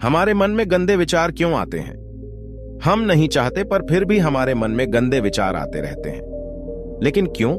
हमारे मन में गंदे विचार क्यों आते हैं? हम नहीं चाहते पर फिर भी हमारे मन में गंदे विचार आते रहते हैं। लेकिन क्यों?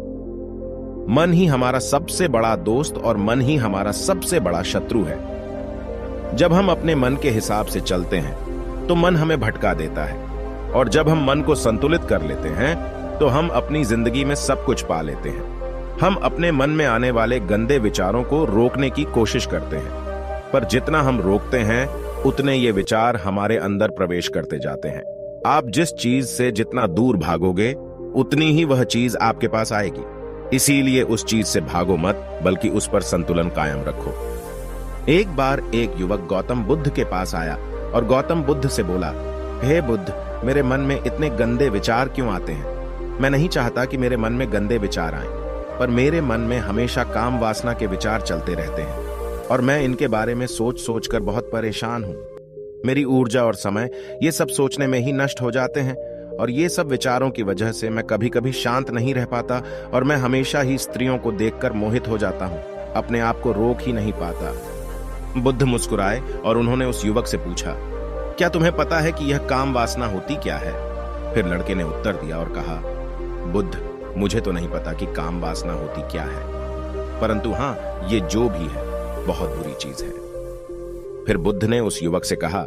मन ही हमारा सबसे बड़ा दोस्त और मन ही हमारा सबसे बड़ा शत्रु है। जब हम अपने मन के हिसाब से चलते हैं तो मन हमें भटका देता है, और जब हम मन को संतुलित कर लेते हैं तो हम अपनी जिंदगी में सब कुछ पा लेते हैं। हम अपने मन में आने वाले गंदे विचारों को रोकने की कोशिश करते हैं, पर जितना हम रोकते हैं उतने ये विचार हमारे अंदर प्रवेश करते जाते हैं। आप जिस चीज से जितना दूर भागोगे उतनी ही वह चीज आपके पास आएगी। इसीलिए उस चीज से भागो मत, बल्कि उस पर संतुलन कायम रखो। एक बार एक युवक गौतम बुद्ध के पास आया और गौतम बुद्ध से बोला, हे बुद्ध, मेरे मन में इतने गंदे विचार क्यों आते हैं? मैं नहीं चाहता कि मेरे मन में गंदे विचार आएं, पर मेरे मन में हमेशा काम वासना के विचार चलते रहते हैं और मैं इनके बारे में सोच सोच कर बहुत परेशान हूं। मेरी ऊर्जा और समय ये सब सोचने में ही नष्ट हो जाते हैं, और ये सब विचारों की वजह से मैं कभी कभी शांत नहीं रह पाता और मैं हमेशा ही स्त्रियों को देखकर मोहित हो जाता हूं, अपने आप को रोक ही नहीं पाता। बुद्ध मुस्कुराए और उन्होंने उस युवक से पूछा, क्या तुम्हें पता है कि यह काम वासना होती क्या है? फिर लड़के ने उत्तर दिया और कहा, बुद्ध, मुझे तो नहीं पता कि काम वासना होती क्या है, परंतु हां, ये जो भी है बहुत बुरी चीज है। फिर बुद्ध ने उस युवक से कहा,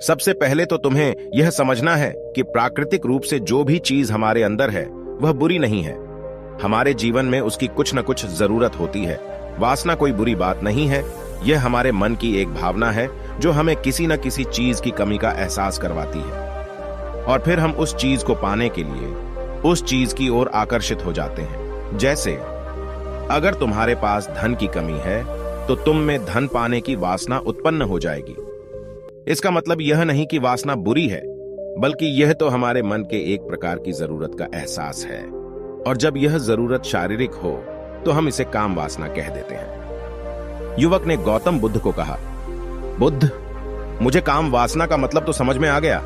सबसे पहले तो तुम्हें यह समझना है कि प्राकृतिक रूप से जो भी चीज हमारे अंदर है वह बुरी नहीं है। हमारे जीवन में उसकी कुछ न कुछ जरूरत होती है। वासना कोई बुरी बात नहीं है, यह हमारे मन की एक भावना है जो हमें किसी न किसी चीज की कमी का एहसास करवाती है, और फिर हम उस चीज को पाने के लिए उस चीज की ओर आकर्षित हो जाते हैं। जैसे अगर तुम्हारे पास धन की कमी है तो तुम में धन पाने की वासना उत्पन्न हो जाएगी। इसका मतलब यह नहीं कि वासना बुरी है, बल्कि यह तो हमारे मन के एक प्रकार की जरूरत का एहसास है, और जब यह जरूरत शारीरिक हो तो हम इसे काम वासना कह देते हैं। युवक ने गौतम बुद्ध को कहा, बुद्ध, मुझे काम वासना का मतलब तो समझ में आ गया,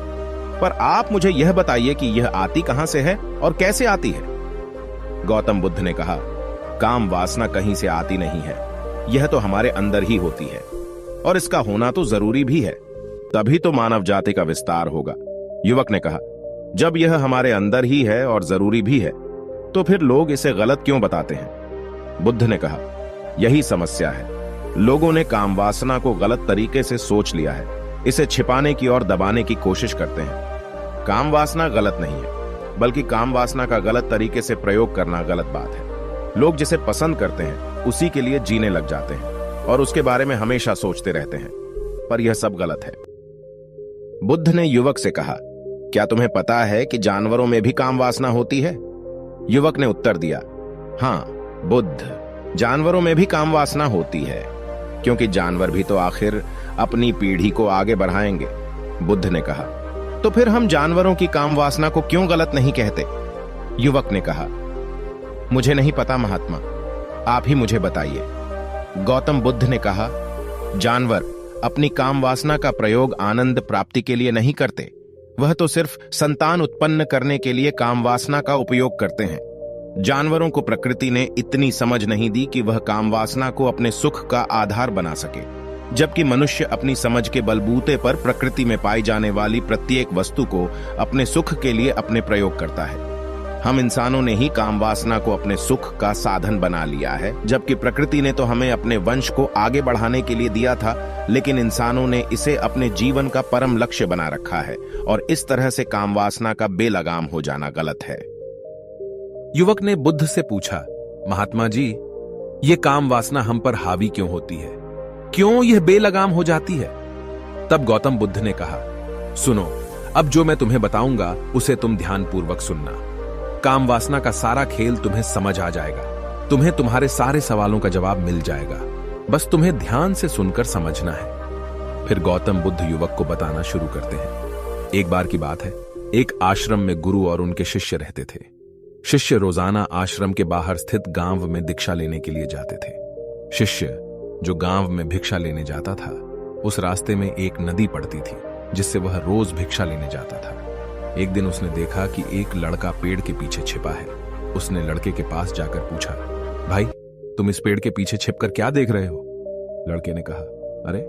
पर आप मुझे यह बताइए कि यह आती कहां से है और कैसे आती है? गौतम बुद्ध ने कहा, काम वासना कहीं से आती नहीं है, यह तो हमारे अंदर ही होती है, और इसका होना तो जरूरी भी है, तभी तो मानव जाति का विस्तार होगा। युवक ने कहा, जब यह हमारे अंदर ही है और जरूरी भी है तो फिर लोग इसे गलत क्यों बताते हैं? बुद्ध ने कहा, यही समस्या है। लोगों ने काम वासना को गलत तरीके से सोच लिया है, इसे छिपाने की और दबाने की कोशिश करते हैं। काम वासना गलत नहीं है, बल्कि काम वासना का गलत तरीके से प्रयोग करना गलत बात है। लोग जिसे पसंद करते हैं उसी के लिए जीने लग जाते हैं और उसके बारे में हमेशा सोचते रहते हैं, पर यह सब गलत है। बुद्ध ने युवक से कहा, क्या तुम्हें पता है कि जानवरों में भी काम वासना होती है? युवक ने उत्तर दिया, हां बुद्ध, जानवरों में भी काम वासना होती है, क्योंकि जानवर भी तो आखिर अपनी पीढ़ी को आगे बढ़ाएंगे। बुद्ध ने कहा, तो फिर हम जानवरों की काम वासना को क्यों गलत नहीं कहते? युवक ने कहा, मुझे नहीं पता महात्मा, आप ही मुझे बताइए। गौतम बुद्ध ने कहा, जानवर अपनी काम वासना का प्रयोग आनंद प्राप्ति के लिए नहीं करते, वह तो सिर्फ संतान उत्पन्न करने के लिए काम वासना का उपयोग करते हैं। जानवरों को प्रकृति ने इतनी समझ नहीं दी कि वह काम वासना को अपने सुख का आधार बना सके, जबकि मनुष्य अपनी समझ के बलबूते पर प्रकृति में पाई जाने वाली प्रत्येक वस्तु को अपने सुख के लिए अपने प्रयोग करता है। हम इंसानों ने ही काम वासना को अपने सुख का साधन बना लिया है, जबकि प्रकृति ने तो हमें अपने वंश को आगे बढ़ाने के लिए दिया था, लेकिन इंसानों ने इसे अपने जीवन का परम लक्ष्य बना रखा है, और इस तरह से काम वासना का बेलगाम हो जाना गलत है। युवक ने बुद्ध से पूछा, महात्मा जी, ये काम वासना हम पर हावी क्यों होती है? क्यों यह बेलगाम हो जाती है? तब गौतम बुद्ध ने कहा, सुनो, अब जो मैं तुम्हें बताऊंगा उसे तुम ध्यानपूर्वक सुनना। काम वासना का सारा खेल तुम्हें समझ आ जाएगा, तुम्हें तुम्हारे सारे सवालों का जवाब मिल जाएगा, बस तुम्हें ध्यान से सुनकर समझना है। फिर गौतम बुद्ध युवक को बताना शुरू करते हैं। एक बार की बात है, एक आश्रम में गुरु और उनके शिष्य रहते थे। शिष्य रोजाना आश्रम के बाहर स्थित गांव में दीक्षा लेने के लिए जाते थे। शिष्य जो गांव में भिक्षा लेने जाता था, उस रास्ते में एक नदी पड़ती थी जिससे वह रोज भिक्षा लेने जाता था। एक दिन उसने देखा कि एक लड़का पेड़ के पीछे छिपा है। उसने लड़के के पास जाकर पूछा, भाई, तुम इस पेड़ के पीछे छिपकर क्या देख रहे हो? लड़के ने कहा, अरे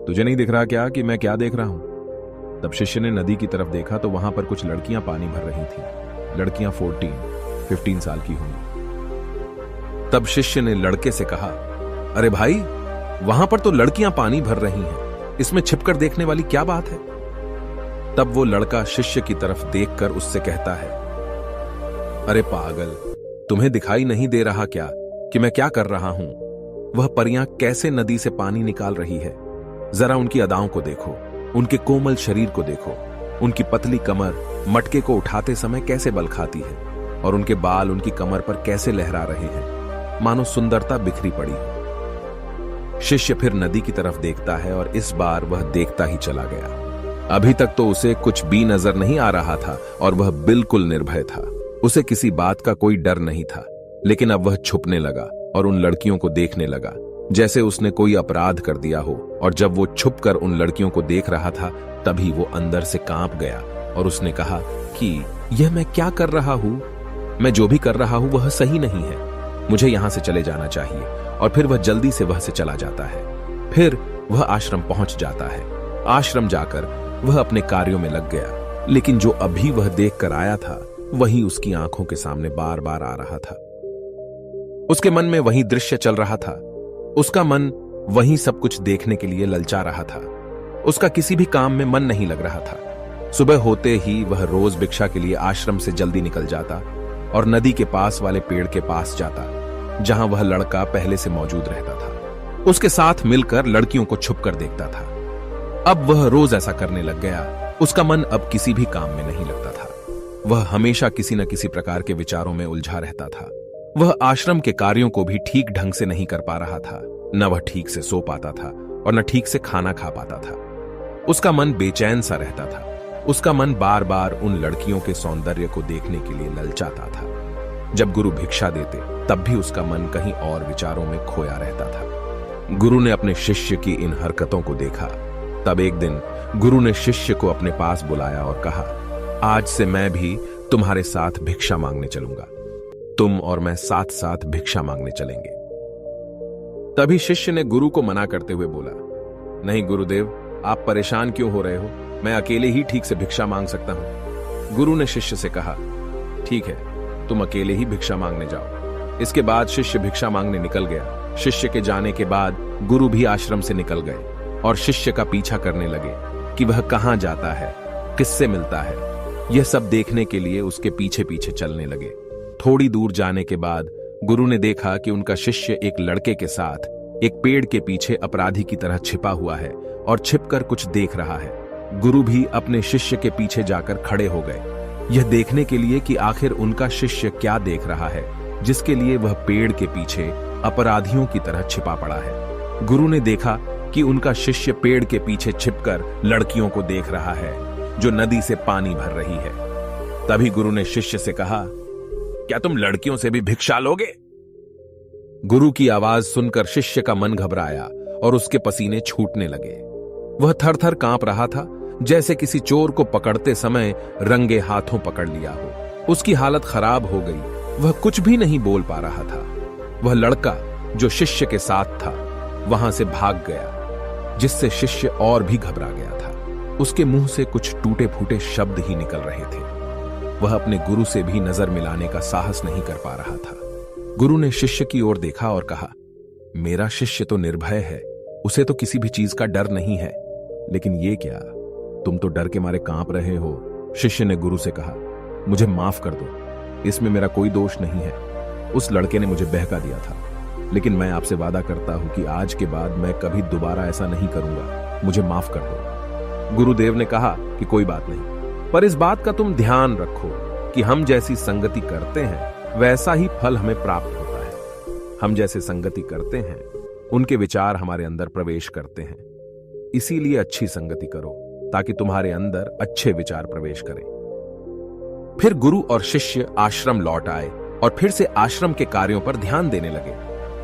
तुझे नहीं दिख रहा क्या कि मैं क्या देख रहा हूं? तब शिष्य ने नदी की तरफ देखा तो वहां पर कुछ लड़कियां पानी भर रही थीं। लड़कियां 15 साल की होंगी। तब शिष्य ने लड़के से कहा, अरे भाई, वहां पर तो लड़कियां पानी भर रही हैं, इसमें छिपकर देखने वाली क्या बात है? तब वो लड़का शिष्य की तरफ देखकर उससे कहता है, अरे पागल, तुम्हें दिखाई नहीं दे रहा क्या कि मैं क्या कर रहा हूं? वह परियां कैसे नदी से पानी निकाल रही है। जरा उनकी अदाओं को देखो, उनके कोमल शरीर को देखो, उनकी पतली कमर मटके को उठाते समय कैसे बल खाती है, और उनके बाल उनकी कमर पर कैसे लहरा रहे हैं, मानो सुंदरता बिखरी पड़ी हो। शिष्य फिर नदी की तरफ देखता है और इस बार वह देखता ही चला गया। अभी तक तो उसे कुछ भी नजर नहीं आ रहा था और वह बिल्कुल निर्भय था। उसे किसी बात का कोई डर नहीं था, लेकिन अब वह छुपने लगा और उन लड़कियों को देखने लगा जैसे उसने कोई अपराध कर दिया हो। और जब वो छुपकर उन लड़कियों को देख रहा था तभी वो अंदर से कांप गया और उसने कहा कि यह मैं क्या कर रहा हूं? मैं जो भी कर रहा हूं वह सही नहीं है, मुझे यहां से चले जाना चाहिए। और फिर वह जल्दी से वह से चला जाता है। फिर वह आश्रम पहुंच जाता है। आश्रम जाकर वह अपने कार्यों में लग गया, लेकिन जो अभी वह देख कर आया था वही उसकी आंखों के सामने बार बार आ रहा था। उसके मन में वही दृश्य चल रहा था। उसका मन वही सब कुछ देखने के लिए ललचा रहा था। उसका किसी भी काम में मन नहीं लग रहा था। सुबह होते ही वह रोज भिक्षा के लिए आश्रम से जल्दी निकल जाता और नदी के पास वाले पेड़ के पास जाता जहां वह लड़का पहले से मौजूद रहता था। उसके साथ मिलकर लड़कियों को छुपकर देखता था। अब वह रोज ऐसा करने लग गया। उसका मन अब किसी भी काम में नहीं लगता था। वह हमेशा किसी न किसी प्रकार के विचारों में उलझा रहता था। वह आश्रम के कार्यों को भी ठीक ढंग से नहीं कर पा रहा था। न वह ठीक से सो पाता था और न ठीक से खाना खा पाता था। उसका मन बेचैन सा रहता था। उसका मन बार बार उन लड़कियों के सौंदर्य को देखने के लिए ललचाता था। जब गुरु भिक्षा देते तब भी उसका मन कहीं और विचारों में खोया रहता था। गुरु ने अपने शिष्य की इन हरकतों को देखा। तब एक दिन गुरु ने शिष्य को अपने पास बुलाया और कहा, आज से मैं भी तुम्हारे साथ भिक्षा मांगने चलूंगा। तुम और मैं साथ साथ भिक्षा मांगने चलेंगे। तभी शिष्य ने गुरु को मना करते हुए बोला, नहीं गुरुदेव, आप परेशान क्यों हो रहे हो? मैं अकेले ही ठीक से भिक्षा मांग सकता हूं। गुरु ने शिष्य से कहा, ठीक है, तुम अकेले ही भिक्षा मांगने जाओ। इसके बाद शिष्य भिक्षा मांगने निकल गया। शिष्य के जाने के बाद गुरु भी आश्रम से निकल गए और शिष्य का पीछा करने लगे कि वह कहां जाता है, किससे मिलता है। यह सब देखने के लिए उसके पीछे पीछे चलने लगे। थोड़ी दूर जाने के बाद गुरु ने देखा कि उनका शिष्य एक लड़के के साथ एक पेड़ के पीछे अपराधी की तरह छिपा हुआ है और छिपकर कुछ देख रहा है। गुरु भी अपने शिष्य के पीछे जाकर खड़े हो गए, यह देखने के लिए कि आखिर उनका शिष्य क्या देख रहा है जिसके लिए वह पेड़ के पीछे अपराधियों की तरह छिपा पड़ा है। गुरु ने देखा कि उनका शिष्य पेड़ के पीछे छिपकर लड़कियों को देख रहा है जो नदी से पानी भर रही है। तभी गुरु ने शिष्य से कहा, क्या तुम लड़कियों से भी भिक्षा लोगे? गुरु की आवाज सुनकर शिष्य का मन घबराया और उसके पसीने छूटने लगे। वह थर थर कांप रहा था, जैसे किसी चोर को पकड़ते समय रंगे हाथों पकड़ लिया हो। उसकी हालत खराब हो गई। वह कुछ भी नहीं बोल पा रहा था। वह लड़का जो शिष्य के साथ था वहां से भाग गया, जिससे शिष्य और भी घबरा गया था। उसके मुंह से कुछ टूटे फूटे शब्द ही निकल रहे थे। वह अपने गुरु से भी नजर मिलाने का साहस नहीं कर पा रहा था। गुरु ने शिष्य की ओर देखा और कहा, मेरा शिष्य तो निर्भय है, उसे तो किसी भी चीज का डर नहीं है, लेकिन ये क्या, तुम तो डर के मारे कांप रहे हो। शिष्य ने गुरु से कहा, मुझे माफ कर दो, इसमें मेरा कोई दोष नहीं है। उस लड़के ने मुझे बहका दिया था, लेकिन मैं आपसे वादा करता हूं कि आज के बाद मैं कभी दोबारा ऐसा नहीं करूंगा। मुझे माफ कर दो। गुरुदेव ने कहा कि कोई बात नहीं, पर इस बात का तुम ध्यान रखो कि हम जैसी संगति करते हैं वैसा ही फल हमें प्राप्त होता है। हम जैसे संगति करते हैं उनके विचार हमारे अंदर प्रवेश करते हैं। इसीलिए अच्छी संगति करो ताकि तुम्हारे अंदर अच्छे विचार प्रवेश करें। फिर गुरु और शिष्य आश्रम लौट आए और फिर से आश्रम के कार्यों पर ध्यान देने लगे।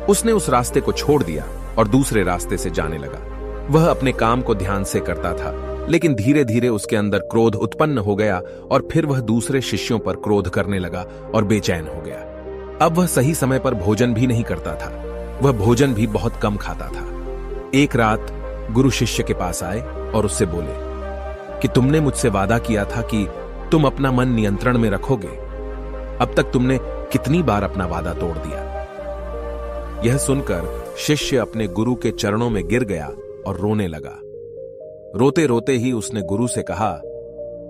उसने उस रास्ते को छोड़ दिया और दूसरे रास्ते से जाने लगा। वह अपने काम को ध्यान से करता था, लेकिन धीरे धीरे उसके अंदर क्रोध उत्पन्न हो गया और फिर वह दूसरे शिष्यों पर क्रोध करने लगा और बेचैन हो गया। अब वह सही समय पर भोजन भी नहीं करता था। वह भोजन भी बहुत कम खाता था। एक रात गुरु शिष्य के पास आए और उससे बोले कि तुमने मुझसे वादा किया था कि तुम अपना मन नियंत्रण में रखोगे। अब तक तुमने कितनी बार अपना वादा तोड़ दिया। यह सुनकर शिष्य अपने गुरु के चरणों में गिर गया और रोने लगा। रोते रोते ही उसने गुरु से कहा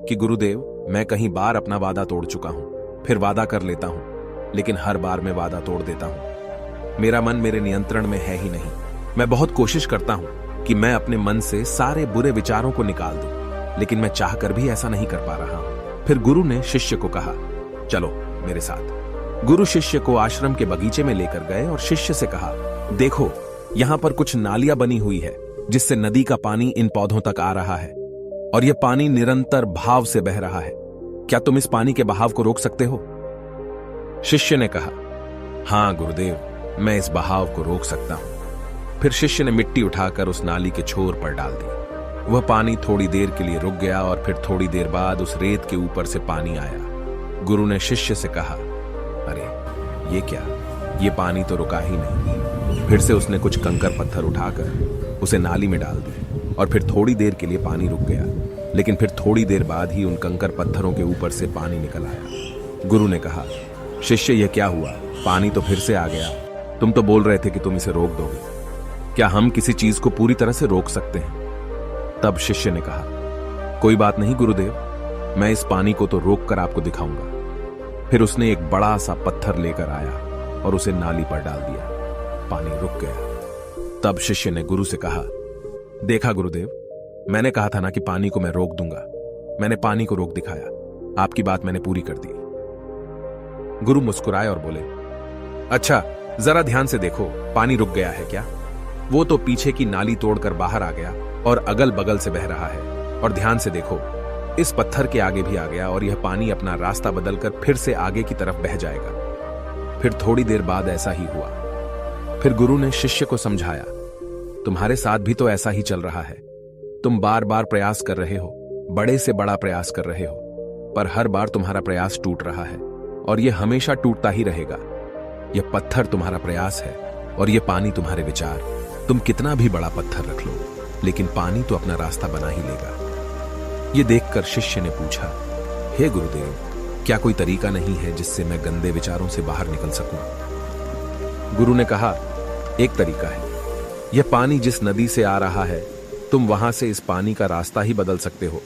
कि गुरुदेव, मैं कई बार अपना वादा तोड़ चुका हूं, फिर वादा कर लेता हूं, लेकिन हर बार मैं वादा तोड़ देता हूं। मेरा मन मेरे नियंत्रण में है ही नहीं। मैं बहुत कोशिश करता हूं कि मैं अपने मन से सारे बुरे विचारों को निकाल दूं, लेकिन मैं चाहकर भी ऐसा नहीं कर पा रहा हूं। फिर गुरु ने शिष्य को कहा, चलो मेरे साथ। गुरु शिष्य को आश्रम के बगीचे में लेकर गए और शिष्य से कहा, देखो यहां पर कुछ नालियां बनी हुई है जिससे नदी का पानी इन पौधों तक आ रहा है, और यह पानी निरंतर भाव से बह रहा है। क्या तुम इस पानी के बहाव को रोक सकते हो? शिष्य ने कहा, हां गुरुदेव, मैं इस बहाव को रोक सकता हूं। फिर शिष्य ने मिट्टी उठाकर उस नाली के छोर पर डाल दी। वह पानी थोड़ी देर के लिए रुक गया और फिर थोड़ी देर बाद उस रेत के ऊपर से पानी आया। गुरु ने शिष्य से कहा, अरे ये क्या, ये पानी तो रुका ही नहीं। फिर से उसने कुछ कंकर पत्थर उठाकर उसे नाली में डाल दी और फिर थोड़ी देर के लिए पानी रुक गया, लेकिन फिर थोड़ी देर बाद ही उन कंकर पत्थरों के ऊपर से पानी निकल आया। गुरु ने कहा, शिष्य यह क्या हुआ? पानी तो फिर से आ गया। तुम तो बोल रहे थे कि तुम इसे रोक दोगे। क्या हम किसी चीज को पूरी तरह से रोक सकते हैं? तब शिष्य ने कहा, कोई बात नहीं गुरुदेव, मैं इस पानी को तो रोक कर आपको दिखाऊंगा। फिर उसने एक बड़ा सा पत्थर लेकर आया और उसे नाली पर डाल दिया। पानी रुक गया। तब शिष्य ने गुरु से कहा, देखा गुरुदेव, मैंने कहा था ना कि पानी को मैं रोक दूंगा। मैंने पानी को रोक दिखाया। आपकी बात मैंने पूरी कर दी। गुरु मुस्कुराए और बोले, अच्छा जरा ध्यान से देखो, पानी रुक गया है क्या? वो तो पीछे की नाली तोड़कर बाहर आ गया और अगल बगल से बह रहा है। और ध्यान से देखो, इस पत्थर के आगे भी आ गया और यह पानी अपना रास्ता बदलकर फिर से आगे की तरफ बह जाएगा। फिर थोड़ी देर बाद ऐसा ही हुआ। फिर गुरु ने शिष्य को समझाया, तुम्हारे साथ भी तो ऐसा ही चल रहा है। तुम बार बार प्रयास कर रहे हो, बड़े से बड़ा प्रयास कर रहे हो, पर हर बार तुम्हारा प्रयास टूट रहा है और यह हमेशा टूटता ही रहेगा। यह पत्थर तुम्हारा प्रयास है और यह पानी तुम्हारे विचार। तुम कितना भी बड़ा पत्थर रख लो, लेकिन पानी तो अपना रास्ता बना ही लेगा। यह देखकर शिष्य ने पूछा, हे गुरुदेव, क्या कोई तरीका नहीं है जिससे मैं गंदे विचारों से बाहर निकल सकूं? गुरु ने कहा, एक तरीका है। यह पानी जिस नदी से आ रहा है, तुम वहां से इस पानी का रास्ता ही बदल सकते हो।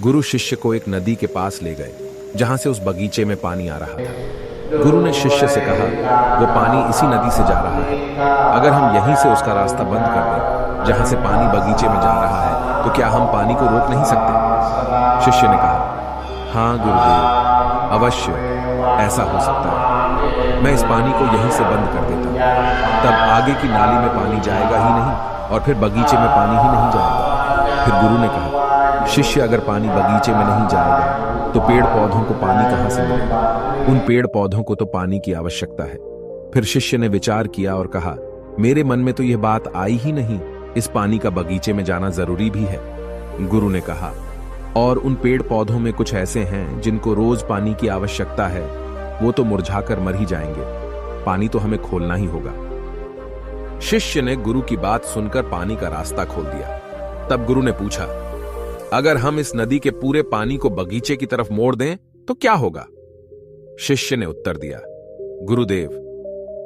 गुरु शिष्य को एक नदी के पास ले गए जहां से उस बगीचे में पानी आ रहा था। गुरु ने शिष्य से कहा, वो पानी इसी नदी से जा रहा है। अगर हम यहीं से उसका रास्ता बंद कर दें जहां से पानी बगीचे में जा रहा है, तो क्या हम पानी को रोक नहीं सकते? शिष्य ने कहा, हाँ गुरुदेव, अवश्य ऐसा हो सकता है। मैं इस पानी को यहीं से बंद कर देता हूं। तब आगे की नाली में पानी जाएगा ही नहीं और फिर बगीचे में पानी ही नहीं जाएगा। फिर गुरु ने कहा, शिष्य अगर पानी बगीचे में नहीं जाएगा तो पेड़ पौधों को पानी कहां से मिलेगा? उन पेड़ पौधों को तो पानी की आवश्यकता है। फिर शिष्य ने विचार किया और कहा, मेरे मन में तो यह बात आई ही नहीं, इस पानी का बगीचे में जाना जरूरी भी है। गुरु ने कहा, और उन पेड़ पौधों में कुछ ऐसे हैं जिनको रोज पानी की आवश्यकता है, वो तो मुरझाकर मर ही जाएंगे। पानी तो हमें खोलना ही होगा। शिष्य ने गुरु की बात सुनकर पानी का रास्ता खोल दिया। तब गुरु ने पूछा, अगर हम इस नदी के पूरे पानी को बगीचे की तरफ मोड़ दें तो क्या होगा? शिष्य ने उत्तर दिया, गुरुदेव,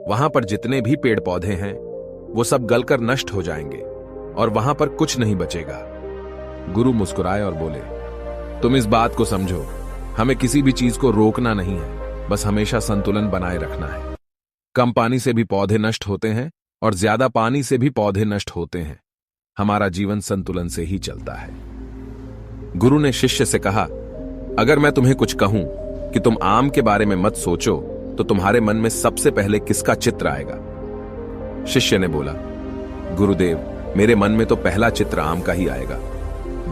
वहां पर जितने भी पेड़ पौधे हैं वो सब गलकर नष्ट हो जाएंगे और वहां पर कुछ नहीं बचेगा। गुरु मुस्कुराए और बोले, तुम इस बात को समझो, हमें किसी भी चीज को रोकना नहीं है, बस हमेशा संतुलन बनाए रखना है। कम पानी से भी पौधे नष्ट होते हैं और ज्यादा पानी से भी पौधे नष्ट होते हैं। हमारा जीवन संतुलन से ही चलता है। गुरु ने शिष्य से कहा, अगर मैं तुम्हें कुछ कहूं कि तुम आम के बारे में मत सोचो, तो तुम्हारे मन में सबसे पहले किसका चित्र आएगा? शिष्य ने बोला, गुरुदेव, मेरे मन में तो पहला चित्र आम का ही आएगा।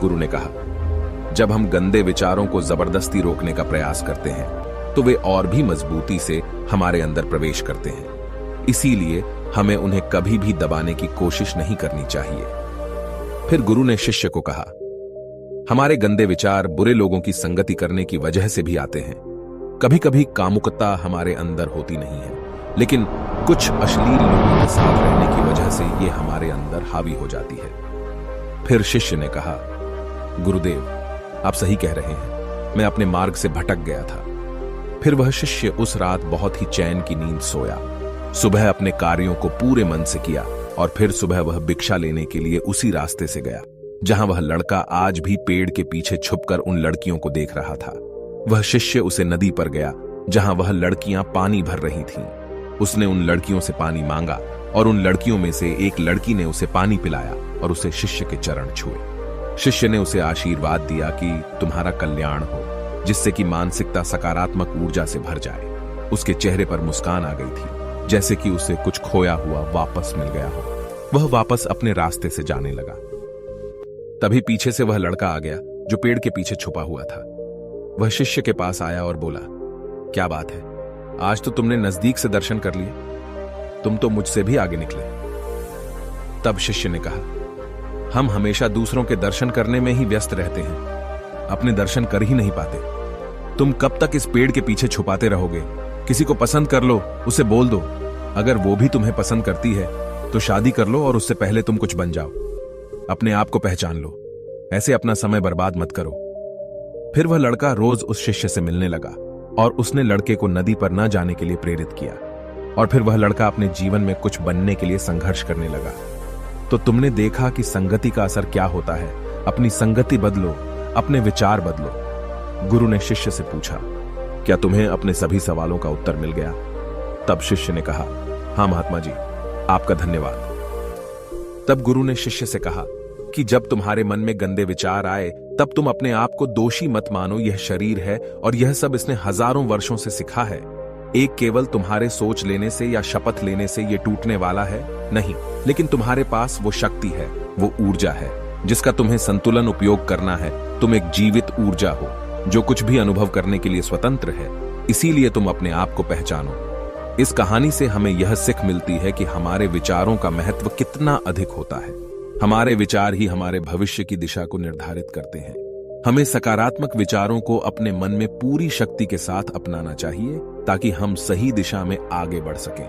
गुरु ने कहा, जब हम गंदे विचारों को जबरदस्ती रोकने का प्रयास करते हैं तो वे और भी मजबूती से हमारे अंदर प्रवेश करते हैं। इसीलिए हमें उन्हें कभी भी दबाने की कोशिश नहीं करनी चाहिए। फिर गुरु ने शिष्य को कहा, हमारे गंदे विचार बुरे लोगों की संगति करने की वजह से भी आते हैं। कभी कभी कामुकता हमारे अंदर होती नहीं है, लेकिन कुछ अश्लील लोगों के साथ रहने की वजह से ये हमारे अंदर हावी हो जाती है। फिर शिष्य ने कहा, गुरुदेव, आप सही कह रहे हैं, मैं अपने मार्ग से भटक गया था। फिर वह शिष्य उस रात बहुत ही चैन की नींद सोया। सुबह अपने कार्यों को पूरे मन से किया और फिर सुबह वह भिक्षा लेने के लिए उसी रास्ते से गया जहां वह लड़का आज भी पेड़ के पीछे छुपकर उन लड़कियों को देख रहा था। वह शिष्य उसे नदी पर गया जहां वह लड़कियां पानी भर रही थीं। उसने उन लड़कियों से पानी मांगा और उन लड़कियों में से एक लड़की ने उसे पानी पिलाया और उसे शिष्य के चरण छुए। शिष्य ने उसे आशीर्वाद दिया कि तुम्हारा कल्याण हो, जिससे कि मानसिकता सकारात्मक ऊर्जा से भर जाए। उसके चेहरे पर मुस्कान आ गई थी, जैसे कि उसे कुछ खोया हुआ वापस मिल गया हो। वह वापस अपने रास्ते से जाने लगा। तभी पीछे से वह लड़का आ गया जो पेड़ के पीछे छुपा हुआ था। वह शिष्य के पास आया और बोला, क्या बात है, आज तो तुमने नजदीक से दर्शन कर लिए, तुम तो मुझसे भी आगे निकले। तब शिष्य ने कहा, हम हमेशा दूसरों के दर्शन करने में ही व्यस्त रहते हैं, अपने दर्शन कर ही नहीं पाते। तुम कब तक इस पेड़ के पीछे छुपाते रहोगे? किसी को पसंद कर लो, उसे बोल दो। अगर वो भी तुम्हें पसंद करती है तो शादी कर लो और उससे पहले तुम कुछ बन जाओ। अपने आप को पहचान लो, ऐसे अपना समय बर्बाद मत करो। फिर वह लड़का रोज उस शिष्य से मिलने लगा और उसने लड़के को नदी पर न जाने के लिए प्रेरित किया। और फिर वह लड़का अपने जीवन में कुछ बनने के लिए संघर्ष करने लगा। तो तुमने देखा कि संगति का असर क्या होता है। अपनी संगति बदलो, अपने विचार बदलो। गुरु ने शिष्य से पूछा, क्या तुम्हें अपने सभी सवालों का उत्तर मिल गया? तब शिष्य ने कहा, हाँ महात्मा जी, आपका धन्यवाद। तब गुरु ने शिष्य से कहा कि जब तुम्हारे मन में गंदे विचार आए तब तुम अपने आप को दोषी मत मानो। यह शरीर है और यह सब इसने हजारों वर्षों से सीखा है। एक केवल तुम्हारे सोच लेने से या शपथ लेने से यह टूटने वाला है नहीं, लेकिन तुम्हारे पास वो शक्ति है, वो ऊर्जा है जिसका तुम्हें संतुलन उपयोग करना है। तुम एक जीवित ऊर्जा हो जो कुछ भी अनुभव करने के लिए स्वतंत्र है। इसीलिए तुम अपने आप को पहचानो। इस कहानी से हमें यह सीख मिलती है कि हमारे विचारों का महत्व कितना अधिक होता है। हमारे विचार ही हमारे भविष्य की दिशा को निर्धारित करते हैं। हमें सकारात्मक विचारों को अपने मन में पूरी शक्ति के साथ अपनाना चाहिए ताकि हम सही दिशा में आगे बढ़ सकें।